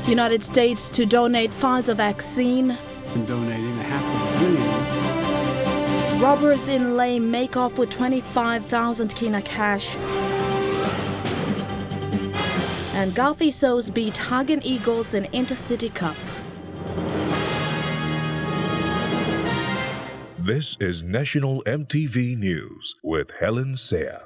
United States to donate Pfizer vaccine. And donating $500 million. Robbers in Lane make off with 25,000 kina cash. And Gulf Isous beat Hagen Eagles in Intercity Cup. This is National EMTV News with Helen Seah.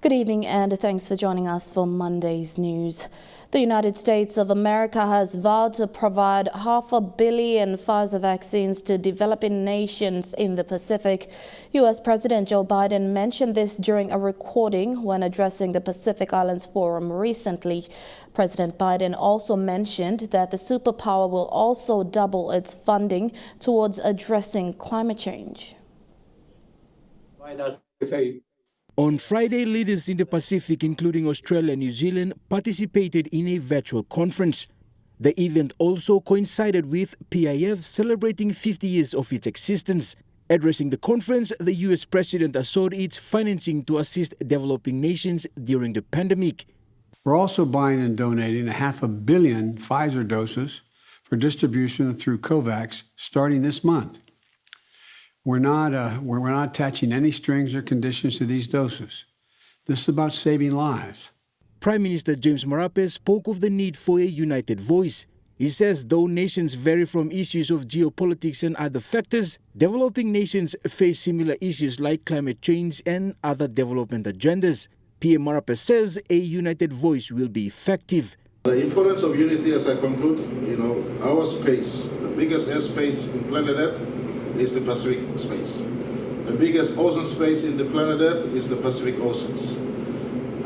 Good evening and thanks for joining us for Monday's news. The United States of America has vowed to provide 500 million Pfizer vaccines to developing nations in the Pacific. U.S. President Joe Biden mentioned this during a recording when addressing the Pacific Islands Forum recently. President Biden also mentioned that the superpower will also double its funding towards addressing climate change. On Friday, leaders in the Pacific, including Australia and New Zealand, participated in a virtual conference. The event also coincided with PIF celebrating 50 years of its existence. Addressing the conference, the U.S. President assured its financing to assist developing nations during the pandemic. We're also buying and donating 500 million Pfizer doses for distribution through COVAX starting this month. We're not attaching any strings or conditions to these doses. This is about saving lives. Prime Minister James Marape spoke of the need for a united voice. He says though nations vary from issues of geopolitics and other factors, developing nations face similar issues like climate change and other development agendas. PM Marape says a united voice will be effective. The importance of unity, as I conclude, our space, the biggest airspace in planet Earth, is the Pacific space. The biggest ocean space in the planet Earth is the Pacific Oceans.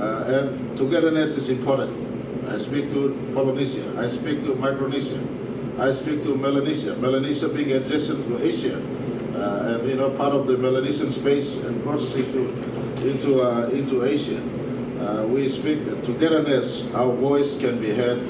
And togetherness is important. I speak to Polynesia, I speak to Micronesia, I speak to Melanesia. Melanesia being adjacent to Asia, and part of the Melanesian space and processing into Asia. We speak togetherness, our voice can be heard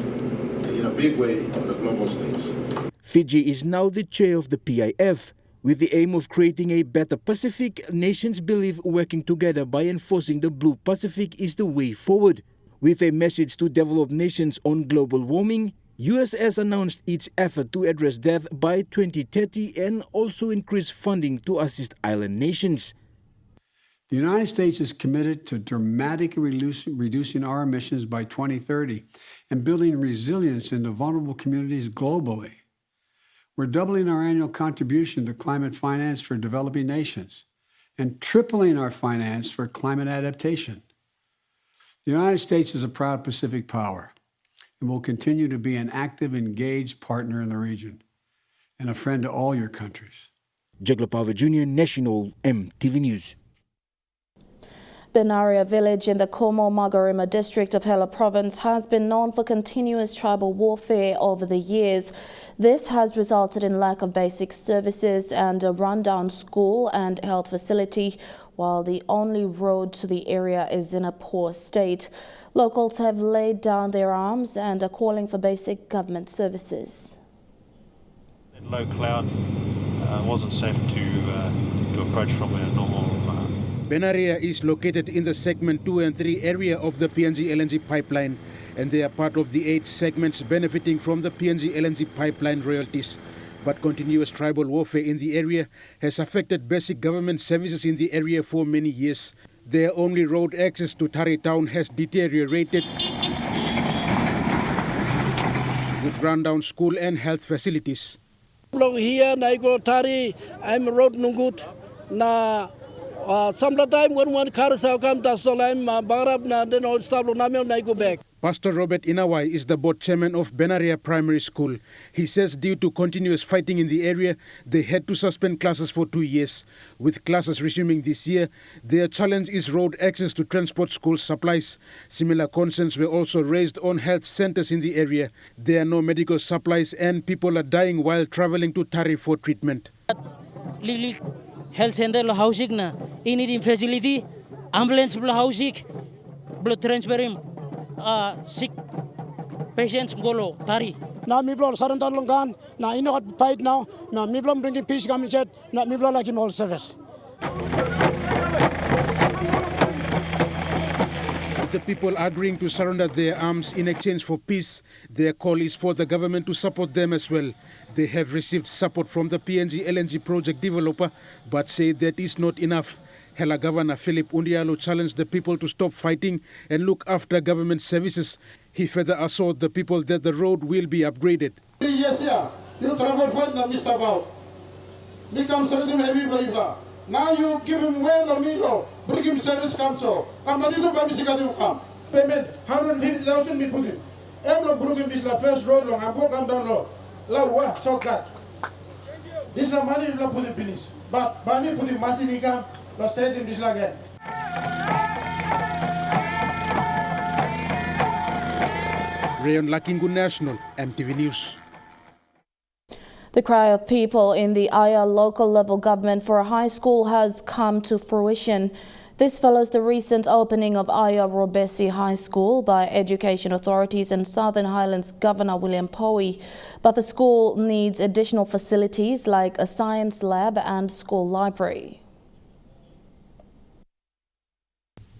in a big way on the global stage. Fiji is now the chair of the PIF. With the aim of creating a better Pacific, nations believe working together by enforcing the Blue Pacific is the way forward. With a message to developed nations on global warming, US has announced its effort to address that by 2030 and also increase funding to assist island nations. The United States is committed to dramatically reducing our emissions by 2030 and building resilience into vulnerable communities globally. We're doubling our annual contribution to climate finance for developing nations and tripling our finance for climate adaptation. The United States is a proud Pacific power and will continue to be an active, engaged partner in the region and a friend to all your countries. Jagla Pava Jr., National EMTV News. Benaria village in the Como-Magarima district of Hela province has been known for continuous tribal warfare over the years. This has resulted in lack of basic services and a rundown school and health facility, while the only road to the area is in a poor state. Locals have laid down their arms and are calling for basic government services. In low cloud, wasn't safe to approach from a normal. Benaria is located in the segment 2 and 3 area of the PNG LNG pipeline, and they are part of the 8 segments benefiting from the PNG LNG pipeline royalties. But continuous tribal warfare in the area has affected basic government services in the area for many years. Their only road access to Tari town has deteriorated, with rundown school and health facilities. Here, Naigo Tari, I'm road nungut na. Sometime when one car come to Solam, Barab, then all stop, I go back. Pastor Robert Inawai is the board chairman of Benaria Primary School. He says due to continuous fighting in the area, they had to suspend classes for 2 years. With classes resuming this year, their challenge is road access to transport school supplies. Similar concerns were also raised on health centers in the area. There are no medical supplies and people are dying while traveling to Tari for treatment. Lili health center housing na ini facility ambulance housing blood transferring sick patients golo Tari. Now me blow surrender longan. Now you know what fight now. Now me blow bringing peace coming chat. Now me blow like him all service. the people agreeing to surrender their arms in exchange for peace. Their call is for the government to support them as well. They have received support from the PNG LNG project developer, but say that is not enough. Hela Governor Philip Undialo challenged the people to stop fighting and look after government services. He further assured the people that the road will be upgraded. 3 years here, you travel fight na Mr. Bao. He comes ready heavy blah. Now you give him well or me bring him service council. Come on, you don't buy me come. Payment 150,000 me put him. Every broken this la first road long. I'm going to come down low. La shortcut. This is the money you put in finish. But by me put him massive income, straight in this again. Rayon Lakingu National, MTV News. The cry of people in the Aya local level government for a high school has come to fruition. This follows the recent opening of Aya Robesi High School by education authorities and Southern Highlands Governor William Poe. But the school needs additional facilities like a science lab and school library.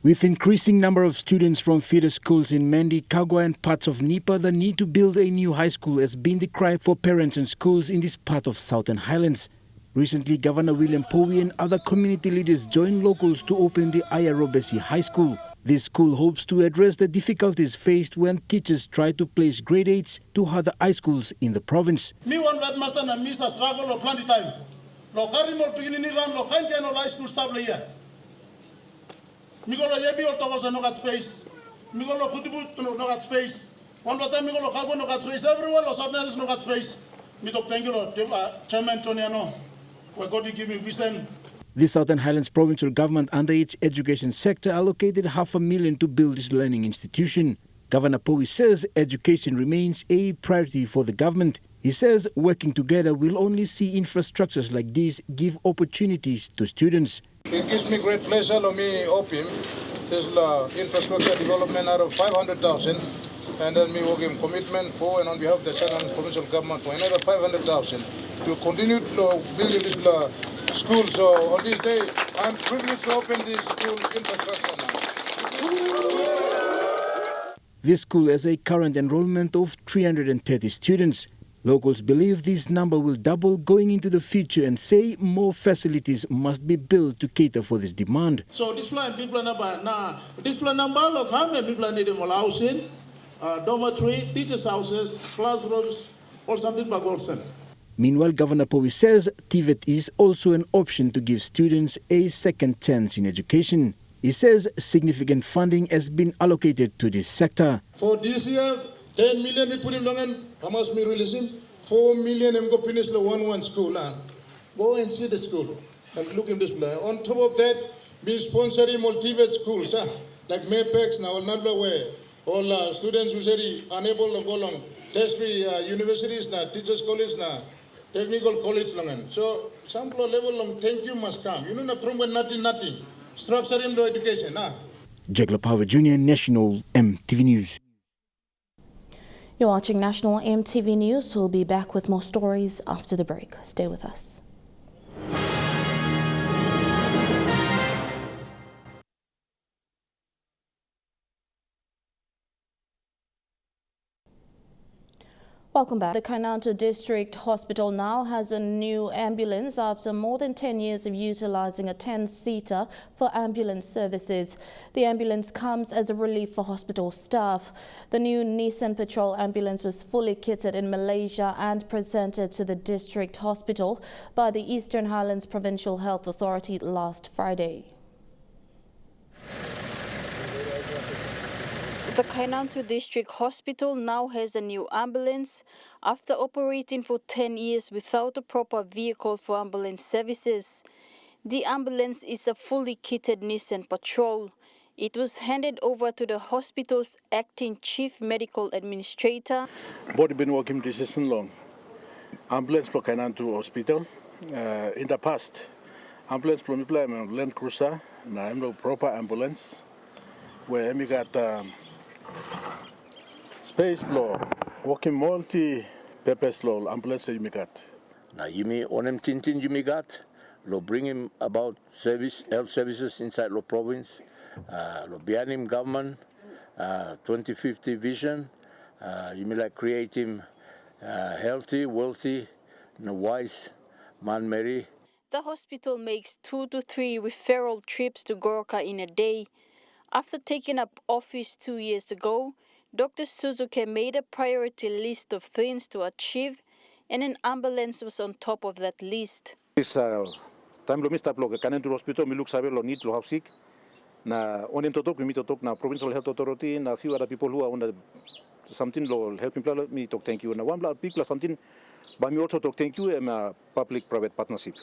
With increasing number of students from feeder schools in Mendi, Kagwa and parts of Nipa, the need to build a new high school has been the cry for parents and schools in this part of Southern Highlands. Recently, Governor William Poe and other community leaders joined locals to open the Aya Robesi High School. This school hopes to address the difficulties faced when teachers try to place grade 8s to other high schools in the province. Me one that master and miss struggle or plenty time. Lo kari mo pigini ran lo kan no high school stable here. Migolo yebi or towas no got space. Migolo kudibu no got space. One time migolo kago no got space. Everyone lo sadness no got space. Me talk thank you Chairman Toniano. We're going to give me vision. The Southern Highlands provincial government under its education sector allocated $500,000 to build this learning institution. Governor Poe says education remains a priority for the government. He says working together will only see infrastructures like these give opportunities to students. It gives me great pleasure to me open this infrastructure development out of 500,000, and then me will give commitment for and on behalf of the Southern provincial government for another 500,000 to continue to build this school. So on this day, I'm privileged to open this school infrastructure now. This school has a current enrollment of 330 students. Locals believe this number will double going into the future and say more facilities must be built to cater for this demand. So this plan, big plan about now. This plan number, look how many people need them housing, dormitory, teachers' houses, classrooms, or something by Golson. Meanwhile, Governor Poe says TVET is also an option to give students a second chance in education. He says significant funding has been allocated to this sector. For this year, 10 million we put him down and how much we release him? 4 million and go finish the one school. Go and see the school and look in this place. On top of that, we sponsoring multi-vet schools like Mapex now, not where all students who said unable to go along tertiary universities now, teachers college now, technical college long. So some level long thank you must come. You know not from nothing. Structure in the education. Jagla Power Jr. National MTV News. You're watching National MTV News. We'll be back with more stories after the break. Stay with us. Welcome back. The Continental District Hospital now has a new ambulance after more than 10 years of utilizing a 10-seater for ambulance services. The ambulance comes as a relief for hospital staff. The new Nissan patrol ambulance was fully kitted in Malaysia and presented to the district hospital by the Eastern Highlands Provincial Health Authority last Friday. The Continental District Hospital now has a new ambulance after operating for 10 years without a proper vehicle for ambulance services. The ambulance is a fully kitted Nissan Patrol. It was handed over to the hospital's acting Chief Medical Administrator. Body been working this season long. Ambulance for Continental Hospital. In the past, ambulance for me Land Cruiser, I'm no proper ambulance where we got space floor, working multi-purpose law ambulance you got. Now you may on him tintin you may got, lo bring him about health services inside lo province, lo behind him government, 2050 vision. You mean like creating healthy, wealthy, wise man, Mary. The hospital makes 2 to 3 referral trips to Gorka in a day. After taking up office 2 years ago, Dr. Suzuki made a priority list of things to achieve, and an ambulance was on top of that list. This time lo mista plo Continental hospital mi look sabe lo need lo have sick. Na onen totok mi totok na provincial health authority na few other people who are on the something lo helping plan me talk thank you. Na one blood people something but me also talk thank you and public private partnership.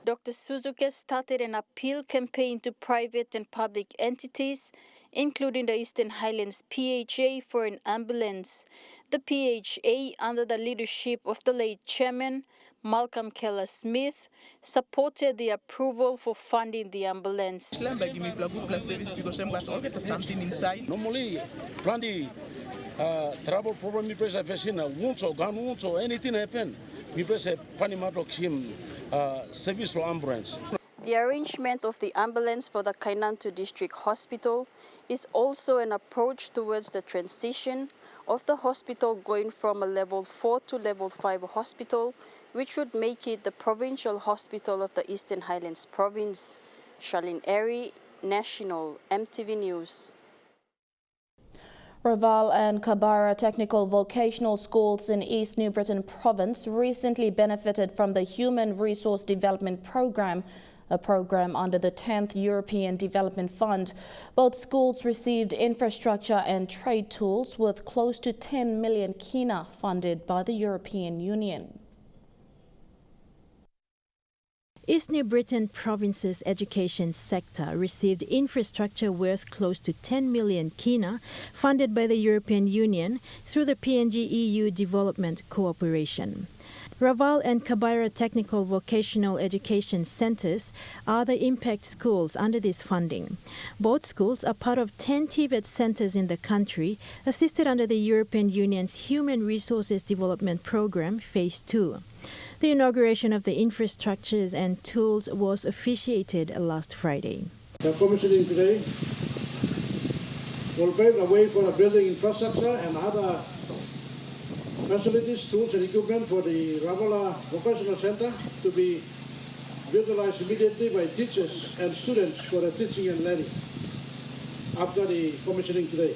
Dr. Suzuki started an appeal campaign to private and public entities, including the Eastern Highlands PHA, for an ambulance. The PHA, under the leadership of the late chairman, Malcolm Keller Smith, supported the approval for funding the ambulance. Give me a good service because I'm going to get something inside. Normally, plenty trouble problem me press facing wounds or gun wounds or anything happen. Me press a panimatok him service for ambulance. The arrangement of the ambulance for the Kainantu District Hospital is also an approach towards the transition of the hospital going from a level 4 to level 5 hospital, which would make it the provincial hospital of the Eastern Highlands Province. Charlene Airy, National MTV News. Raval and Kabara Technical Vocational Schools in East New Britain Province recently benefited from the Human Resource Development Programme, a program under the 10th European Development Fund. Both schools received infrastructure and trade tools with close to 10 million kina funded by the European Union. East New Britain Province's education sector received infrastructure worth close to 10 million kina funded by the European Union through the PNG-EU Development Cooperation. Raval and Kabaira Technical Vocational Education Centres are the impact schools under this funding. Both schools are part of 10 TVET centres in the country, assisted under the European Union's Human Resources Development Programme, Phase 2. The inauguration of the infrastructures and tools was officiated last Friday. The commissioning today will pave the way for a building infrastructure and other facilities, tools and equipment for the Ravala Vocational Center to be utilized immediately by teachers and students for the teaching and learning after the commissioning today.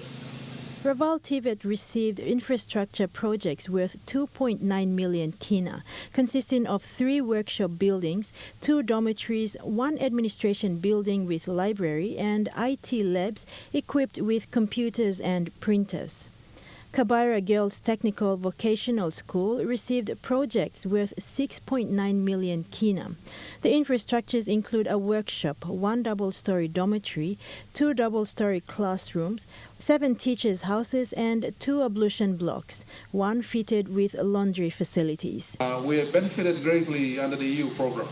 Raval TVET received infrastructure projects worth 2.9 million kina, consisting of 3 workshop buildings, 2 dormitories, 1 administration building with library, and IT labs equipped with computers and printers. Kabaira Girls Technical Vocational School received projects worth 6.9 million kina. The infrastructures include a workshop, 1 double-story dormitory, 2 double-story classrooms, 7 teachers' houses, and 2 ablution blocks, 1 fitted with laundry facilities. We have benefited greatly under the EU program,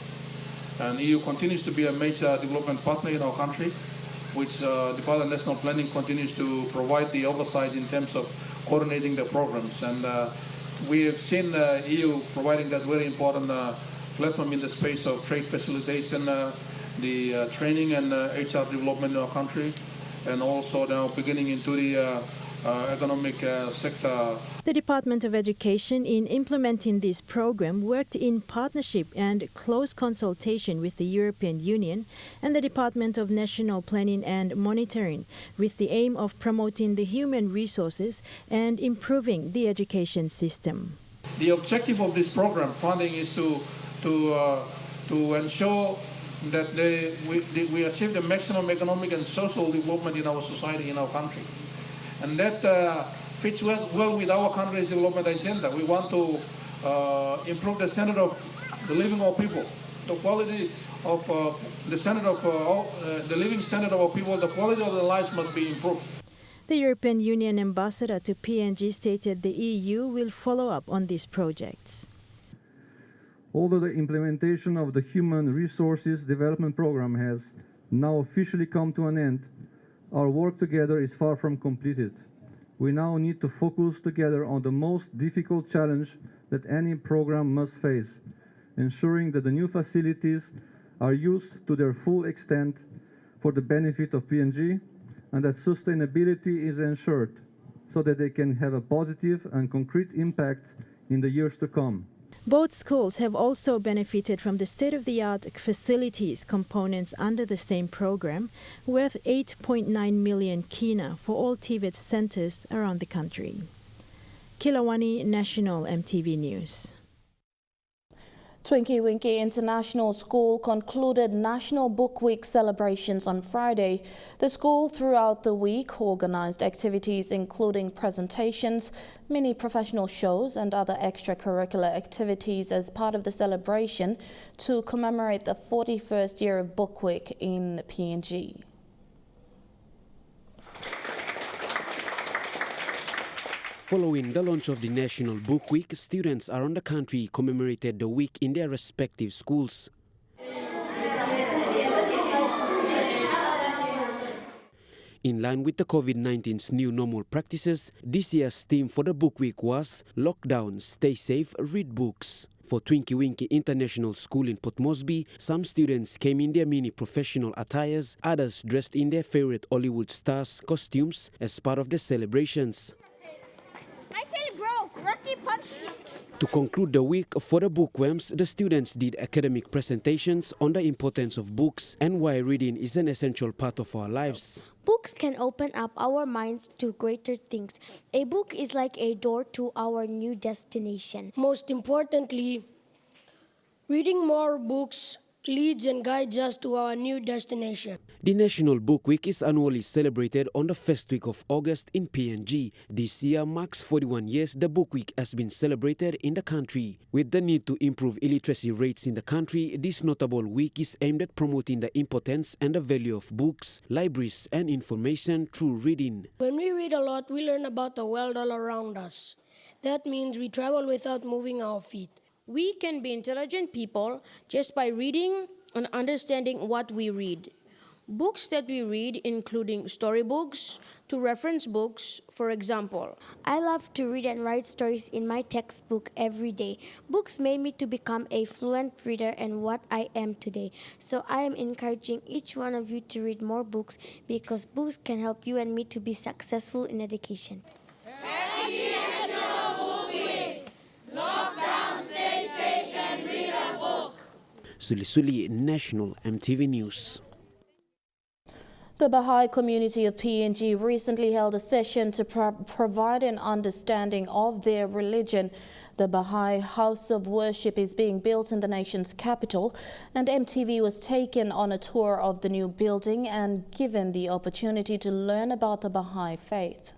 and EU continues to be a major development partner in our country, which Department of National Planning continues to provide the oversight in terms of coordinating the programs, and we have seen EU providing that very important platform in the space of trade facilitation, the training and HR development in our country, and also now beginning into the economic sector. The Department of Education, in implementing this program, worked in partnership and close consultation with the European Union and the Department of National Planning and Monitoring, with the aim of promoting the human resources and improving the education system. The objective of this program funding is to ensure that we achieve the maximum economic and social development in our society, in our country. And that fits well with our country's development agenda. We want to improve the standard of the living of people, the quality of the standard of the living standard of our people. The quality of their lives must be improved. The European Union ambassador to PNG stated the EU will follow up on these projects. Although the implementation of the Human Resources Development Programme has now officially come to an end, our work together is far from completed. We now need to focus together on the most difficult challenge that any program must face, ensuring that the new facilities are used to their full extent for the benefit of PNG, and that sustainability is ensured so that they can have a positive and concrete impact in the years to come. Both schools have also benefited from the state-of-the-art facilities components under the same program, worth 8.9 million kina for all TVET centers around the country. Kilawani National MTV News. Twinkie Winkie International School concluded National Book Week celebrations on Friday. The school throughout the week organized activities including presentations, mini professional shows and other extracurricular activities as part of the celebration to commemorate the 41st year of Book Week in PNG. Following the launch of the National Book Week, students around the country commemorated the week in their respective schools. In line with the COVID-19's new normal practices, this year's theme for the Book Week was Lockdown, Stay Safe, Read Books. For Twinkie Winkie International School in Port Moresby, some students came in their mini professional attires, others dressed in their favorite Hollywood stars' costumes as part of the celebrations. To conclude the week for the bookworms, the students did academic presentations on the importance of books and why reading is an essential part of our lives. Books can open up our minds to greater things. A book is like a door to our new destination. Most importantly, reading more books leads and guides us to our new destination. The National Book Week is annually celebrated on the first week of August in PNG. This year marks 41 years the Book Week has been celebrated in the country. With the need to improve illiteracy rates in the country, this notable week is aimed at promoting the importance and the value of books, libraries and information through reading. When we read a lot, we learn about the world all around us. That means we travel without moving our feet. We can be intelligent people just by reading and understanding what we read. Books that we read, including storybooks to reference books, for example. I love to read and write stories in my textbook every day. Books made me to become a fluent reader and what I am today. So I am encouraging each one of you to read more books because books can help you and me to be successful in education. Happy National Book Week! Lockdown, stay safe and read a book. Suli National MTV News. The Baha'i community of PNG recently held a session to provide an understanding of their religion. The Baha'i House of Worship is being built in the nation's capital, and MTV was taken on a tour of the new building and given the opportunity to learn about the Baha'i faith.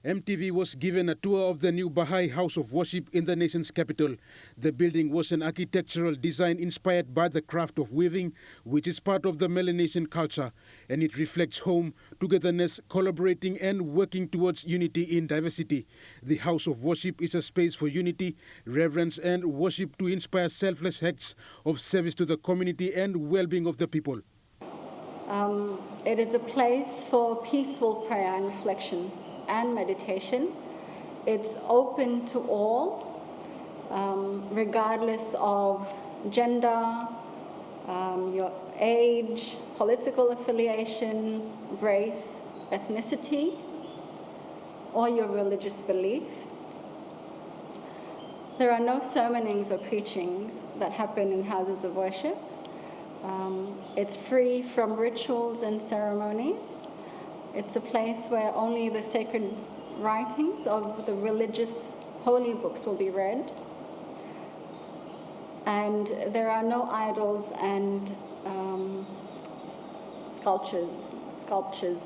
MTV was given a tour of the new Baha'i House of Worship in the nation's capital. The building was an architectural design inspired by the craft of weaving, which is part of the Melanesian culture, and it reflects home, togetherness, collaborating and working towards unity in diversity. The House of Worship is a space for unity, reverence and worship to inspire selfless acts of service to the community and well-being of the people. It is a place for peaceful prayer and reflection and meditation. It's open to all, regardless of gender, your age, political affiliation, race, ethnicity, or your religious belief. There are no sermonings or preachings that happen in houses of worship. It's free from rituals and ceremonies. It's a place where only the sacred writings of the religious holy books will be read. And there are no idols and sculptures.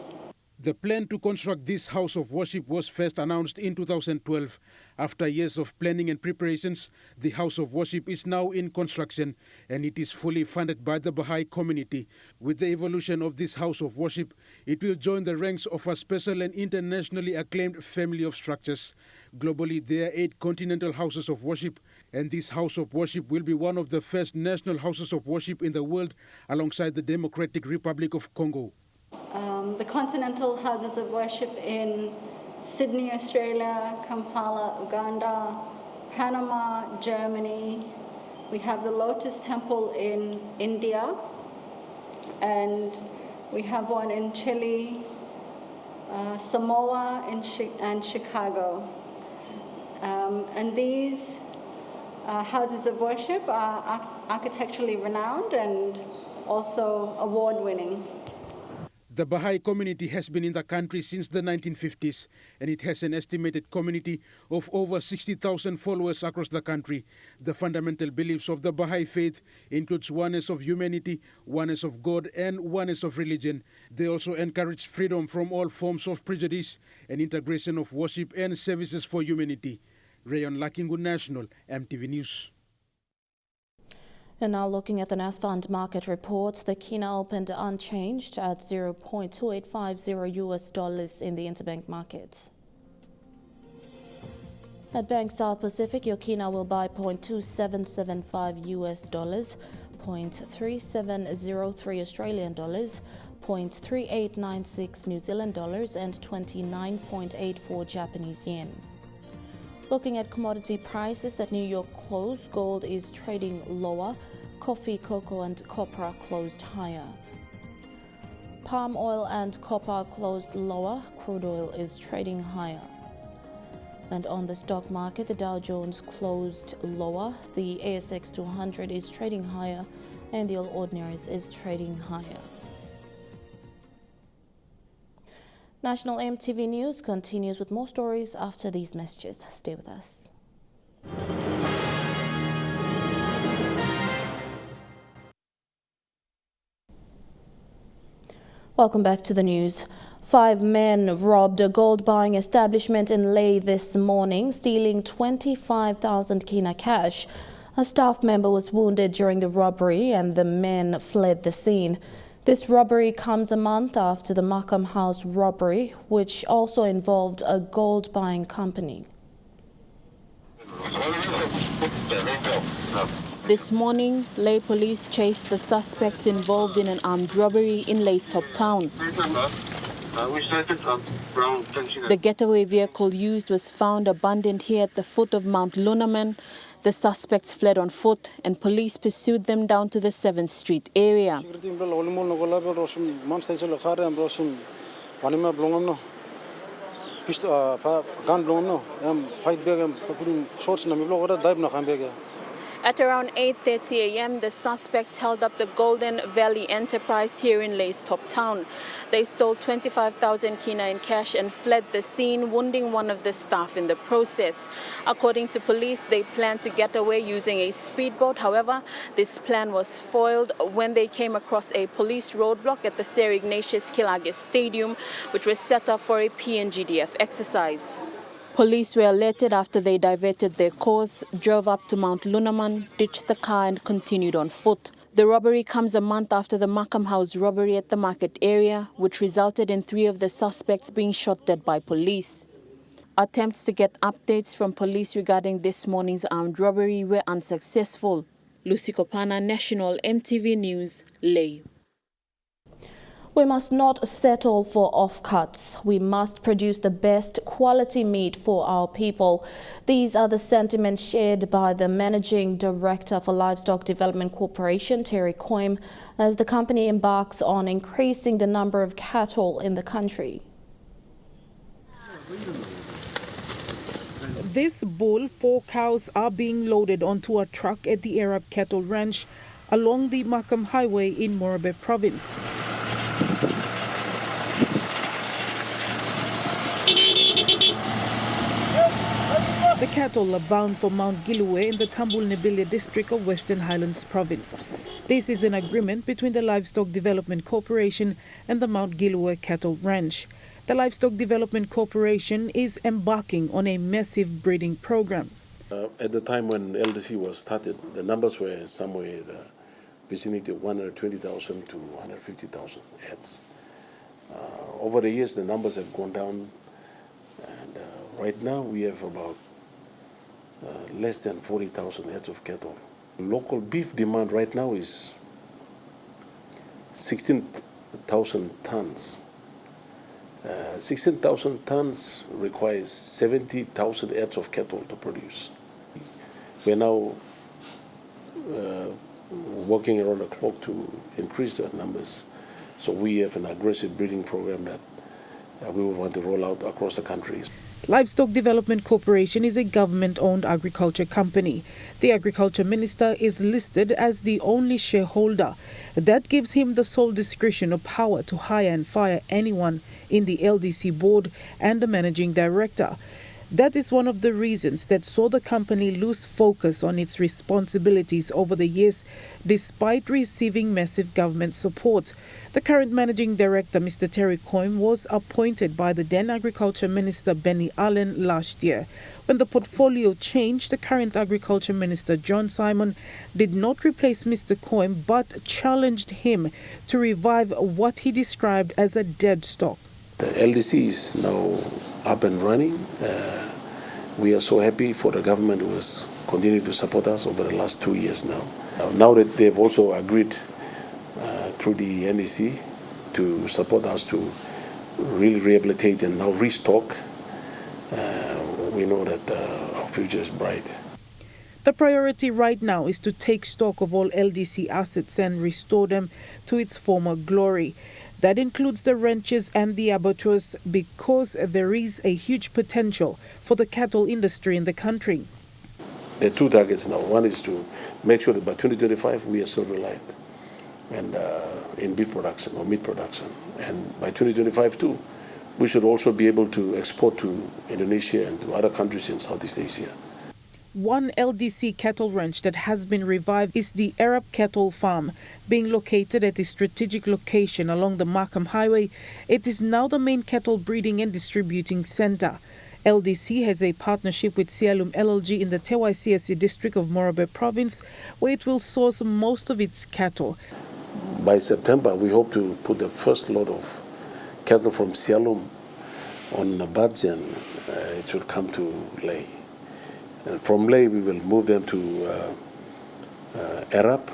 The plan to construct this house of worship was first announced in 2012. After years of planning and preparations, the house of worship is now in construction and it is fully funded by the Baha'i community. With the evolution of this house of worship, it will join the ranks of a special and internationally acclaimed family of structures. Globally, there are 8 continental houses of worship, and this house of worship will be one of the first national houses of worship in the world alongside the Democratic Republic of Congo. The Continental houses of worship in Sydney, Australia, Kampala, Uganda, Panama, Germany. We have the Lotus Temple in India, and we have one in Chile, Samoa, and Chicago. And these houses of worship are architecturally renowned and also award-winning. The Baha'i community has been in the country since the 1950s, and it has an estimated community of over 60,000 followers across the country. The fundamental beliefs of the Baha'i faith includes oneness of humanity, oneness of God, and oneness of religion. They also encourage freedom from all forms of prejudice and integration of worship and services for humanity. Rayon Lakingu National, EMTV News. And now looking at the NAS Fund market report, the Kina opened unchanged at $0.2850 in the interbank market. At Bank South Pacific, your Kina will buy $0.2775 $0.3703 Australian dollars, $0.3896 New Zealand dollars, and 29.84 Japanese yen. Looking at commodity prices at New York close, gold is trading lower, coffee, cocoa and copper closed higher. Palm oil and copper closed lower, crude oil is trading higher. And on the stock market, the Dow Jones closed lower, the ASX 200 is trading higher, and the All Ordinaries is trading higher. National EMTV News continues with more stories after these messages. Stay with us. Welcome back to the news. 5 men robbed a gold buying establishment in Lae this morning, stealing 25,000 Kina cash. A staff member was wounded during the robbery and the men fled the scene. This robbery comes a month after the Markham House robbery, which also involved a gold buying company. This morning, Lae police chased the suspects involved in an armed robbery in Lae's top town. The getaway vehicle used was found abandoned here at the foot of Mount Lunaman. The suspects fled on foot and police pursued them down to the 7th Street area. At around 8:30 a.m., the suspects held up the Golden Valley Enterprise here in Lae's top town. They stole 25,000 Kina in cash and fled the scene, wounding one of the staff in the process. According to police, they planned to get away using a speedboat. However, this plan was foiled when they came across a police roadblock at the Sir Ignatius Kilage Stadium, which was set up for a PNGDF exercise. Police were alerted after they diverted their course, drove up to Mount Lunaman, ditched the car and continued on foot. The robbery comes a month after the Markham House robbery at the market area, which resulted in 3 of the suspects being shot dead by police. Attempts to get updates from police regarding this morning's armed robbery were unsuccessful. Lucy Kopana, National EMTV News, Lae. We must not settle for offcuts. We must produce the best quality meat for our people. These are the sentiments shared by the Managing Director for Livestock Development Corporation, Terry Coim, as the company embarks on increasing the number of cattle in the country. This bull, 4 cows are being loaded onto a truck at the Arab Cattle Ranch along the Markham Highway in Morobe Province. The cattle are bound for Mount Gilue in the Tambul Nebilia district of Western Highlands Province. This is an agreement between the Livestock Development Corporation and the Mount Gilue Cattle Ranch. The Livestock Development Corporation is embarking on a massive breeding program. At the time when LDC was started, the numbers were somewhere in the vicinity of 120,000 to 150,000 heads. Over the years, the numbers have gone down, and right now we have about less than 40,000 heads of cattle. Local beef demand right now is 16,000 tons. 16,000 tons requires 70,000 heads of cattle to produce. We're now working around the clock to increase the numbers. So we have an aggressive breeding program that we will want to roll out across the country. Livestock Development Corporation is a government-owned agriculture company. The Agriculture Minister is listed as the only shareholder. That gives him the sole discretion or power to hire and fire anyone in the LDC board and the managing director. That is one of the reasons that saw the company lose focus on its responsibilities over the years, despite receiving massive government support. The current managing director, Mr. Terry Coyne, was appointed by the then Agriculture Minister Benny Allen last year. When the portfolio changed, the current Agriculture Minister, John Simon, did not replace Mr. Coyne but challenged him to revive what he described as a dead stock. The LDC is now up and running. We are so happy for the government who has continued to support us over the last 2 years now. Now that they've also agreed through the NEC to support us to really rehabilitate and now restock, we know that our future is bright. The priority right now is to take stock of all LDC assets and restore them to its former glory. That includes the ranches and the abattoirs because there is a huge potential for the cattle industry in the country. There are two targets now. One is to make sure that by 2025 we are self-reliant and in beef production or meat production. And by 2025 too, we should also be able to export to Indonesia and to other countries in Southeast Asia. One LDC cattle ranch that has been revived is the Arab Cattle Farm. Being located at a strategic location along the Markham Highway, it is now the main cattle breeding and distributing center. LDC has a partnership with Sialum LLG in the Tewai CSC district of Morabe province, where it will source most of its cattle. By September, we hope to put the first lot of cattle from Sialum on a barge and it should come to Leh. And from Leh, we will move them to Arab,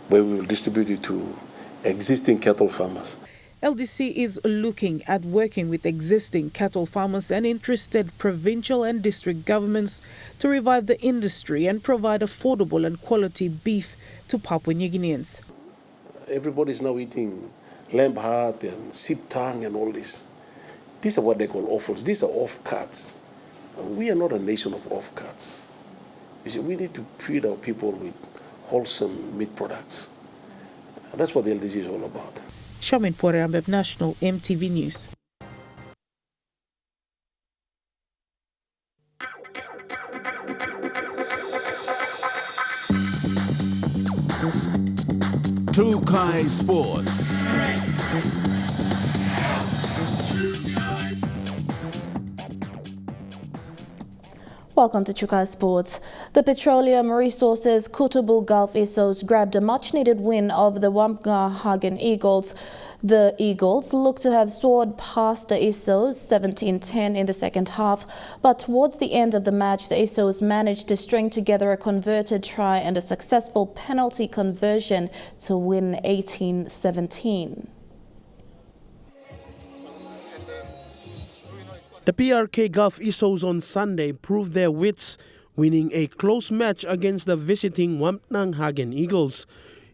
where we will distribute it to existing cattle farmers. LDC is looking at working with existing cattle farmers and interested provincial and district governments to revive the industry and provide affordable and quality beef to Papua New Guineans. Everybody is now eating lamb heart and sheep tongue and all this. These are what they call offals. These are off-cuts. We are not a nation of off-cuts. You see, we need to feed our people with wholesome meat products. And that's what the LDC is all about. Shamin Poreambeb, National EMTV News. Tukai Sports. Welcome to Chukai Sports. The Petroleum Resources Kutubu Gulf Isous grabbed a much-needed win over the Wampga Hagen Eagles. The Eagles look to have soared past the Isous 17-10 in the second half, but towards the end of the match, the Isous managed to string together a converted try and a successful penalty conversion to win 18-17. The PRK Gulf Isous on Sunday proved their wits, winning a close match against the visiting Wampnang Hagen Eagles.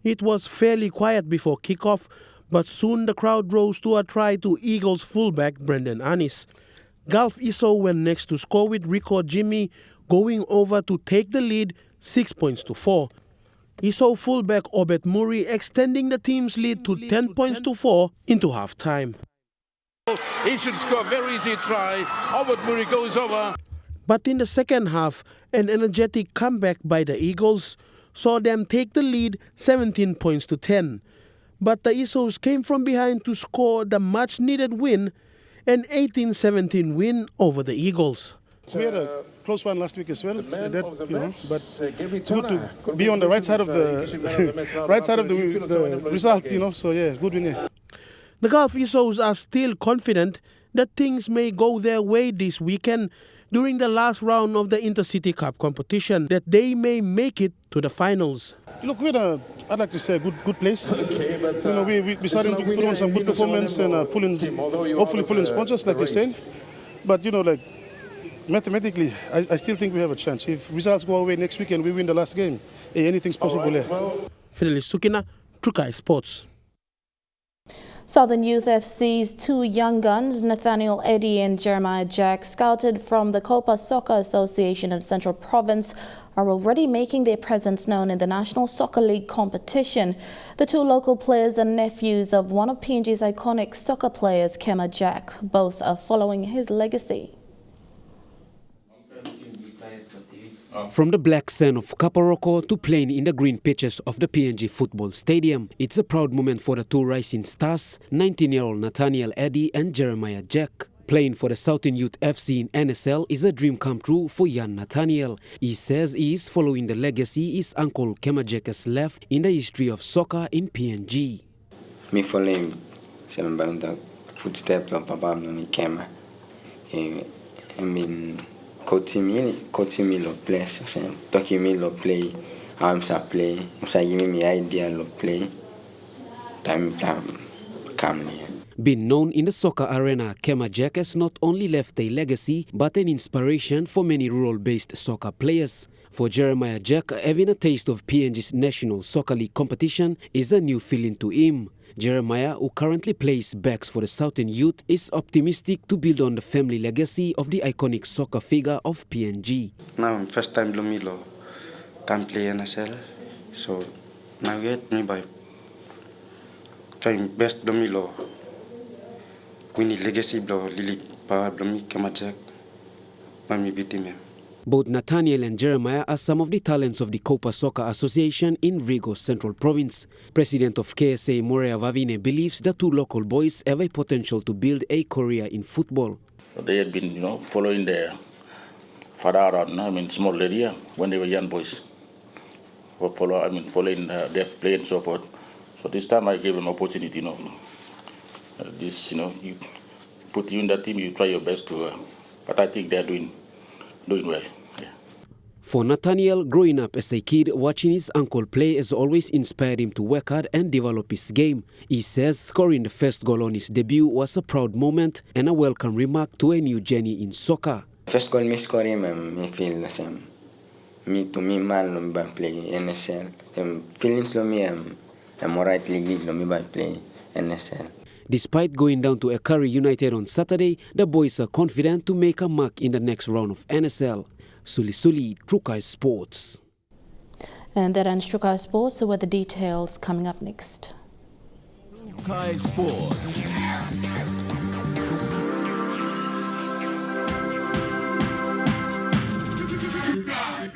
It was fairly quiet before kickoff, but soon the crowd rose to a try to Eagles fullback Brendan Anis. Gulf Isous went next to score with Rico Jimmy, going over to take the lead 6 points to 4. Isous fullback Obed Murray extending the team's lead to 10 points to 4 into half-time. He should score a very easy try. Obed Murray goes over. But in the second half, an energetic comeback by the Eagles saw them take the lead 17 points to 10. But the Isous came from behind to score the much-needed win, an 18-17 win over the Eagles. We had a close one last week as well, but it's good to be on the right side of the result, so yeah, good win. Yeah. The Gulf Isous are still confident that things may go their way this weekend during the last round of the Intercity Cup competition, that they may make it to the finals. Look, I'd like to say a good place. Okay, but, we're starting to put on some good performance and hopefully pulling sponsors, like you're saying. But, mathematically, I still think we have a chance. If results go away next weekend, we win the last game. Anything's possible there. Fidelis Sukina, Tukai Sports. Southern Youth FC's two young guns, Nathaniel Eddy and Jeremiah Jack, scouted from the Copa Soccer Association in Central Province, are already making their presence known in the National Soccer League competition. The two local players are nephews of one of PNG's iconic soccer players, Kema Jack. Both are following his legacy. From the black sand of Kaparoko to playing in the green pitches of the PNG Football Stadium, it's a proud moment for the two rising stars, 19-year-old Nathaniel Eddy and Jeremiah Jack. Playing for the Southern Youth FC in NSL is a dream come true for young Nathaniel. He says he is following the legacy his uncle Kema Jack has left in the history of soccer in PNG. Me following the footsteps of Papa Kema. I mean, coaching me love play, talking me love play, I'm play, giving me idea love play, time calmly. Being known in the soccer arena, Kema Jack has not only left a legacy, but an inspiration for many rural-based soccer players. For Jeremiah Jack, having a taste of PNG's National Soccer League competition is a new feeling to him. Jeremiah, who currently plays backs for the Southern Youth, is optimistic to build on the family legacy of the iconic soccer figure of PNG. Now, first time Lomilo can play NSL, so now get me by trying best Lomilo. We need legacy blow Lily Power Blomi Kema Jack. When we beat him. Both Nathaniel and Jeremiah are some of the talents of the Copa Soccer Association in Rigo Central Province. President of KSA Morea Vavine believes the two local boys have a potential to build a career in football. They had been, following their father around, small area when they were young boys. Following their play and so forth. So this time I gave them opportunity, you put you in that team, you try your best to, but I think they're doing well. Yeah. For Nathaniel, growing up as a kid, watching his uncle play has always inspired him to work hard and develop his game. He says scoring the first goal on his debut was a proud moment and a welcome remark to a new journey in soccer. First goal me scoring, me feel the same. Me man by play NSL. Feelings me I'm alright league by play NSL. Despite going down to Ekari United on Saturday, the boys are confident to make a mark in the next round of NSL. Suli, Trukai Sports. And that ends Trukai Sports, so with the details coming up next. Trukai Sports.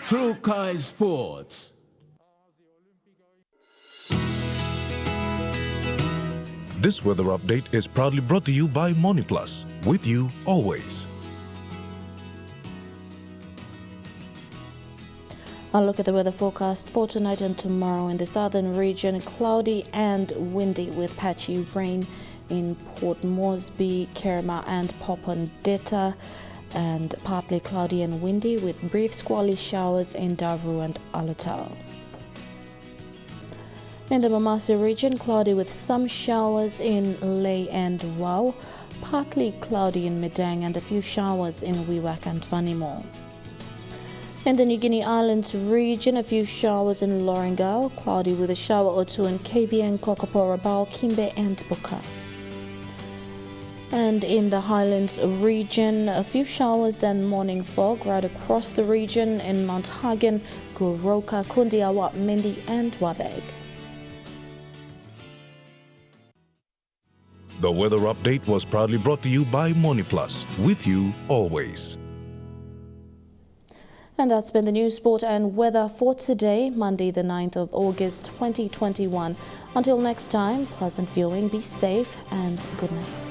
Trukai Sports. This weather update is proudly brought to you by MoneyPlus, with you always. I'll look at the weather forecast for tonight and tomorrow in the southern region. Cloudy and windy with patchy rain in Port Moresby, Kerma and Popondetta, and partly cloudy and windy with brief squally showers in Daru and Alotau. In the Mamasa region, cloudy with some showers in Ley and Wau, partly cloudy in Medang and a few showers in Wewak and Vanimo. In the New Guinea Islands region, a few showers in Lorengau, cloudy with a shower or two in KBN, Kokopora, Bao, Kimbe and Buka. And in the Highlands region, a few showers, then morning fog right across the region in Mount Hagen, Goroka, Kundiawa, Mendi and Wabeg. The weather update was proudly brought to you by MoneyPlus, with you always. And that's been the news, sport and weather for today, Monday the 9th of August 2021. Until next time, pleasant viewing, be safe and good night.